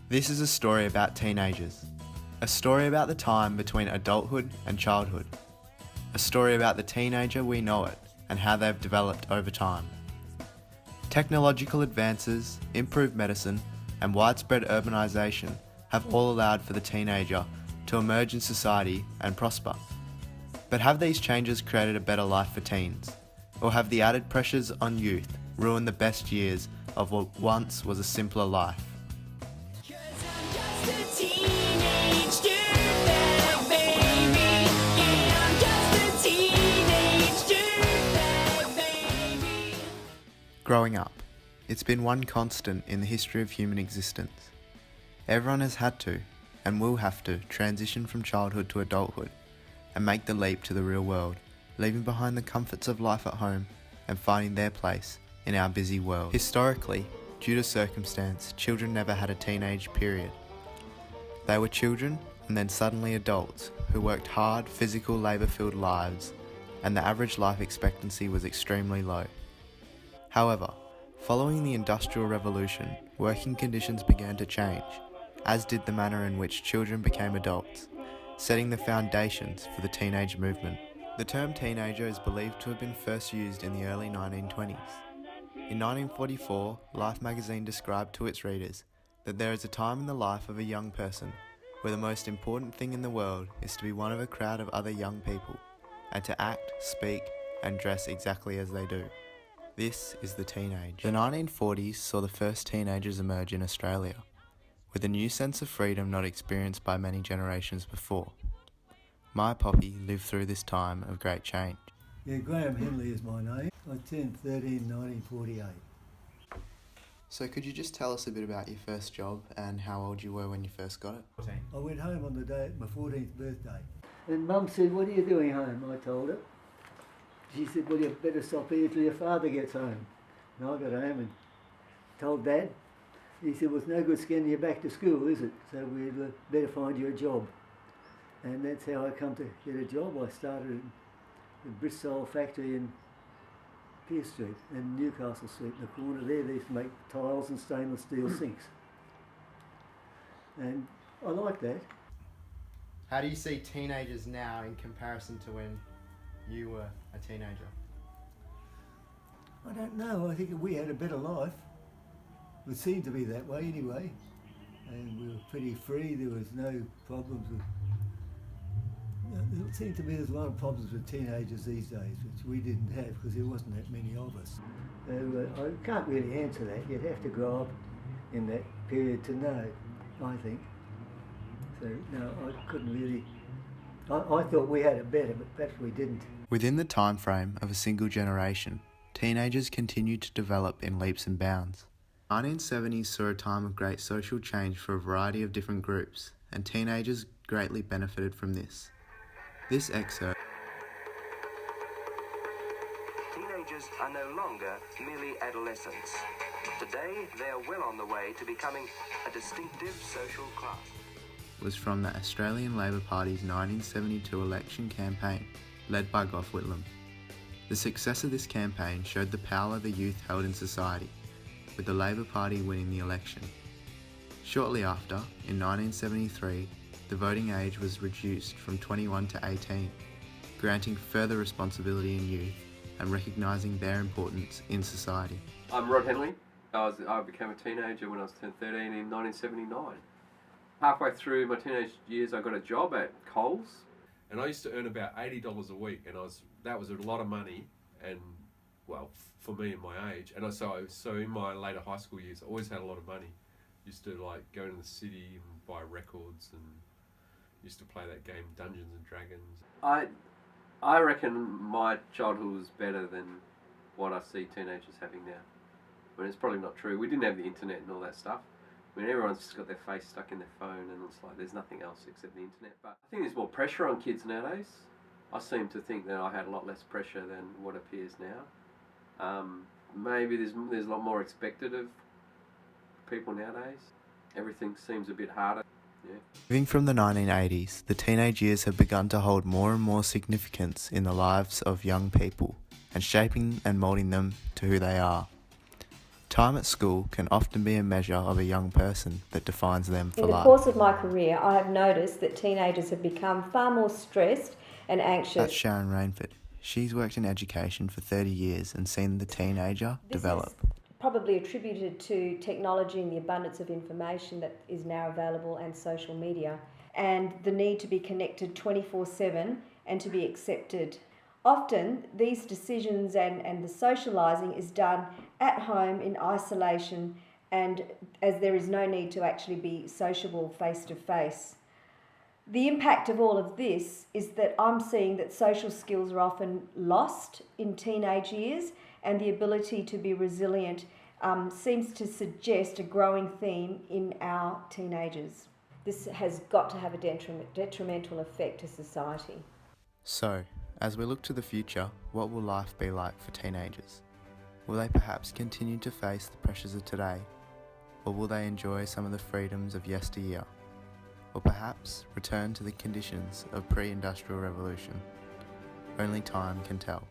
This is a story about teenagers. A story about the time between adulthood and childhood. A story about the teenager we know it and how they've developed over time. Technological advances, improved medicine, and widespread urbanisation have all allowed for the teenager to emerge in society and prosper. But have these changes created a better life for teens? Or have the added pressures on youth ruined the best years of what once was a simpler life? Growing up, it's been one constant in the history of human existence. Everyone has had to, and will have to, transition from childhood to adulthood and make the leap to the real world, leaving behind the comforts of life at home and finding their place in our busy world. Historically, due to circumstance, children never had a teenage period. They were children and then suddenly adults who worked hard, physical, labour-filled lives, and the average life expectancy was extremely low. However, following the Industrial Revolution, working conditions began to change, as did the manner in which children became adults, setting the foundations for the teenage movement. The term teenager is believed to have been first used in the early 1920s. In 1944, Life magazine described to its readers that there is a time in the life of a young person where the most important thing in the world is to be one of a crowd of other young people, and to act, speak, and dress exactly as they do. This is the teenage. The 1940s saw the first teenagers emerge in Australia, with a new sense of freedom not experienced by many generations before. My Poppy lived through this time of great change. Yeah, Graham Henley is my name. I turned 13 in 1948. So could you just tell us a bit about your first job and how old you were when you first got it? 14. I went home on the day of my 14th birthday. And Mum said, "What are you doing home?" I told her. She said, "Well, you better stop here till your father gets home." And I got home and told Dad. He said, "Well, it's no good sending you back to school, is it? So we'd better find you a job." And that's how I come to get a job. I started at the Bristol factory in Pierce Street and Newcastle Street in the corner there. They used to make tiles and stainless steel sinks. And I like that. How do you see teenagers now in comparison to when you were a teenager? I don't know. I think we had a better life. It seemed to be that way anyway. And we were pretty free. There was no problems with... It seemed to me there's a lot of problems with teenagers these days, which we didn't have because there wasn't that many of us. So I can't really answer that. You'd have to grow up in that period to know, I think. So, no, I couldn't really... I thought we had it better, but perhaps we didn't. Within the time frame of a single generation, teenagers continued to develop in leaps and bounds. The 1970s saw a time of great social change for a variety of different groups, and teenagers greatly benefited from this. This excerpt. Teenagers are no longer merely adolescents. Today, they are well on the way to becoming a distinctive social class. Was from the Australian Labor Party's 1972 election campaign, led by Gough Whitlam. The success of this campaign showed the power the youth held in society, with the Labor Party winning the election. Shortly after, in 1973, the voting age was reduced from 21 to 18, granting further responsibility in youth and recognising their importance in society. I'm Rod Henley. I became a teenager when I was 13 in 1979. Halfway through my teenage years, I got a job at Coles. And I used to earn about $80 a week, and that was a lot of money, and well, for me in my age. And so in my later high school years, I always had a lot of money. Used to like go to the city and buy records, and used to play that game Dungeons and Dragons. I reckon my childhood was better than what I see teenagers having now. I mean, it's probably not true. We didn't have the internet and all that stuff. I mean, everyone's just got their face stuck in their phone, and it's like there's nothing else except the internet. But I think there's more pressure on kids nowadays. I seem to think that I had a lot less pressure than what appears now. Maybe there's a lot more expected of people nowadays. Everything seems a bit harder. Yeah. Moving from the 1980s, the teenage years have begun to hold more and more significance in the lives of young people and shaping and moulding them to who they are. Time at school can often be a measure of a young person that defines them for In the life. course of my career, I have noticed that teenagers have become far more stressed and anxious. That's Sharon Rainford. She's worked in education for 30 years and seen the teenager develop. This is probably attributed to technology and the abundance of information that is now available and social media, and the need to be connected 24/7 and to be accepted. Often these decisions and the socialising is done at home in isolation, and as there is no need to actually be sociable face to face. The impact of all of this is that I'm seeing that social skills are often lost in teenage years, and the ability to be resilient seems to suggest a growing theme in our teenagers. This has got to have a detrimental effect to society. So, as we look to the future, what will life be like for teenagers? Will they perhaps continue to face the pressures of today? Or will they enjoy some of the freedoms of yesteryear? Or perhaps return to the conditions of pre-industrial revolution? Only time can tell.